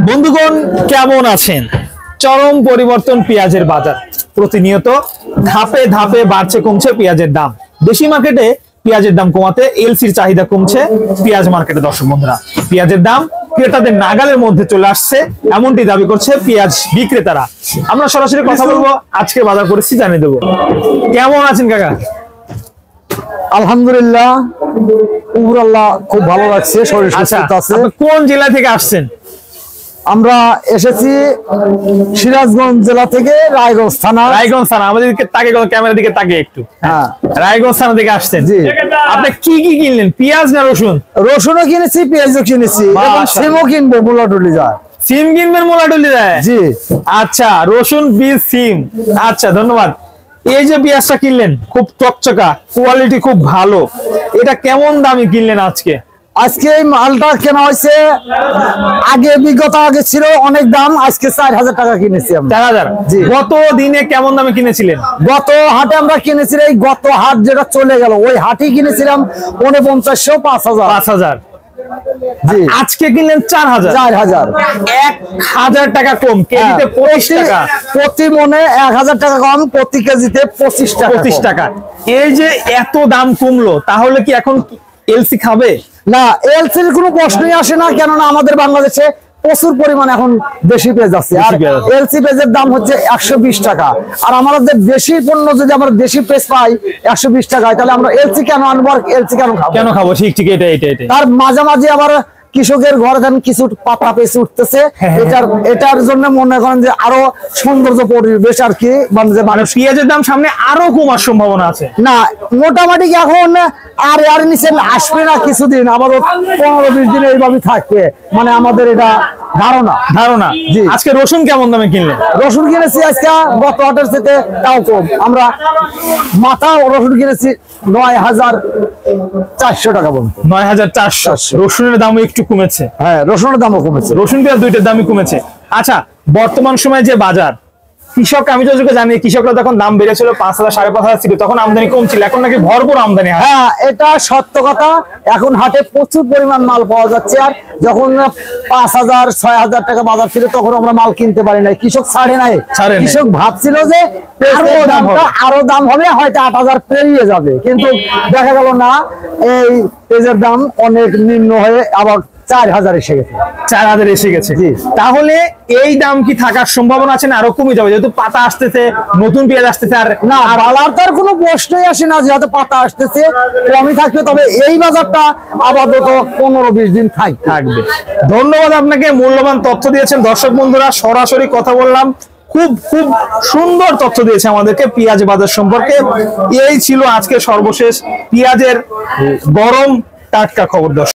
বন্ধুগণ কেমন আছেন? চরম পরিবর্তন পেঁয়াজের বাজার, প্রতিনিয়ত ধাপে ধাপে বাড়ছে কমছে পেঁয়াজের দাম। দেশি মার্কেটে পেঁয়াজের দাম কমাতে এলসির চাহিদা কমছে পেঁয়াজ মার্কেটে। দর্শক বন্ধুরা, পেঁয়াজের দাম ক্রেতাদের নাগালের মধ্যে চলে আসছে, এমনটি দাবি করছে পেঁয়াজ বিক্রেতারা। আমরা সরাসরি কথা বলবো, আজকে বাজার পরিস্থিতি জানিয়ে দেবো। কেমন আছেন কাকা? আলহামদুলিল্লাহ, উপরাল্লাহ খুব ভালো লাগছে, শরীর আচ্ছা, সুস্থ আছে। আপনি কোন জেলা থেকে আসছেন? আমরা এসেছি সিরাজগঞ্জ জেলা থেকে, রায়গঞ্জ থানা। রায়গঞ্জ থানা, আমাদেরকে তাকে ক্যামেরার দিকে তাকে একটু। হ্যাঁ, রায়গঞ্জ থানা থেকে আসছেন। জি। আপনি কি কি কিনলেন, পেঁয়াজ না রসুন? রসুনও কিনেছি, পেঁয়াজও কিনেছি, এবং মাশাআল্লাহ। সিমও কিনবো, মুলাডুলি যায়। সিম কিনবেন মোলাডুলি দেয়? জি। আচ্ছা, রসুন, বীজ, সিম। আচ্ছা, ধন্যবাদ। এই যে পেঁয়াজটা কিনলেন, খুব চকচকা, কোয়ালিটি খুব ভালো, এটা কেমন দামে কিনলেন আজকে? আজকে এই মালটা কেনা হয়েছে, বিগত আগে ছিল অনেক দাম, আজকে 4,000 টাকা কিনেছি আমরা। 4,000? জি। গত দিনে কেমন দামে কিনেছিলেন? গত হাটে আমরা কিনেছিলাম, এই গত হাট যেটা চলে গেল ওই হাটই কিনেছিলাম 4900, 5,000। 5,000। জি। আজকে কিনলেন 4,000। 4,000। 1,000 টাকা কম, কেজিতে 25 টাকা। প্রতি মনে 1,000 টাকা কম, প্রতি কেজিতে 25 টাকা। 25 টাকা। এই যে এত দাম কমলো, তাহলে কি এখন এলসি খাবে? না, এলসির কোনো প্রশ্নই আসে না, কেননা আমাদের বাংলাদেশে প্রচুর পরিমাণ এখন দেশি পেঁয়াজ আছে, আর এলসি পেঁয়াজের দাম হচ্ছে 120 টাকা। আর আমাদের দেশি পণ্য যদি আমরা দেশি পেঁয়াজ পাই 120 টাকায়, তাহলে আমরা এলসি কেন আনবো, আর এলসি কেন খাবো? ঠিক ঠিক, এটা এটা এটা। তার মাঝামাঝি আবার কৃষকের ঘরে ধান কিছু পাতা পেঁচে উঠতেছে, এটার জন্য মনে করেন যে আরো সৌন্দর্য পরিবেশ আর কি, মানে যে মানুষ পেঁয়াজের দাম সামনে আরো কমার সম্ভাবনা আছে। না, মোটামুটি এখন আর নিচে আসবে না, কিছুদিন আবার 15-20 দিন এইভাবে থাকবে, মানে আমাদের এটা ধারণা। জি। আজকে রসুন কেমন দামে কিনলেন? রসুন কিনেছি আজকে গত হাটের থেকে তাও কম, আমরা মাথা রসুন কিনেছি 9,400 টাকা পর্যন্ত। 9,400। রসুনের দামও একটু কমেছে। হ্যাঁ, রসুনের দামও কমেছে, রসুন পেঁয়াজ দুইটার দামই কমেছে। আচ্ছা, বর্তমান সময়ে যে বাজার, কৃষক, আমি যতটুকু জানি কৃষকরা তখন দাম বেড়েছিল 5,000 5,500 ছিল, তখন আমদানি কম ছিল, এখন নাকি ভরপুর আমদানি। হ্যাঁ, এটা সত্য কথা। এখন হাটে প্রচুর পরিমাণ মাল পাওয়া যাচ্ছে, আর যখন 5,000 6,000 টাকা বাজার ছিল তখন আমরা মাল কিনতে পারি নাই, কৃষক ছাড়ে নাই। কৃষক ভাবছিল যে আরো দাম হবে, হয়তো 8,000 পেরিয়ে যাবে, কিন্তু দেখা গেল না, এই পেঁয়াজের দাম অনেক নিম্ন হয়ে আবার 4,000 এসে গেছে। 4,000 এসে গেছে। তাহলে এই দাম কি থাকার সম্ভাবনা আছে না আরো কমে যাবে, যেহেতু পাতা আসতেছে, নতুন পেঁয়াজ আসতেছে? আর না, বালার তার কোনো প্রশ্নই আসে না, যেহেতু পাতা আসতেছে কমই থাকবে, তবে এই বাজারটা আপাতত 15-20 দিন থাকবে। ধন্যবাদ আপনাকে, মূল্যবান তথ্য দিয়েছেন। দর্শক বন্ধুরা, সরাসরি কথা বললাম, খুব খুব সুন্দর তথ্য দিয়েছে আমাদেরকে পেঁয়াজ বাজার সম্পর্কে। এই ছিল আজকে সর্বশেষ পেঁয়াজের গরম টাটকা খবর। দর্শক।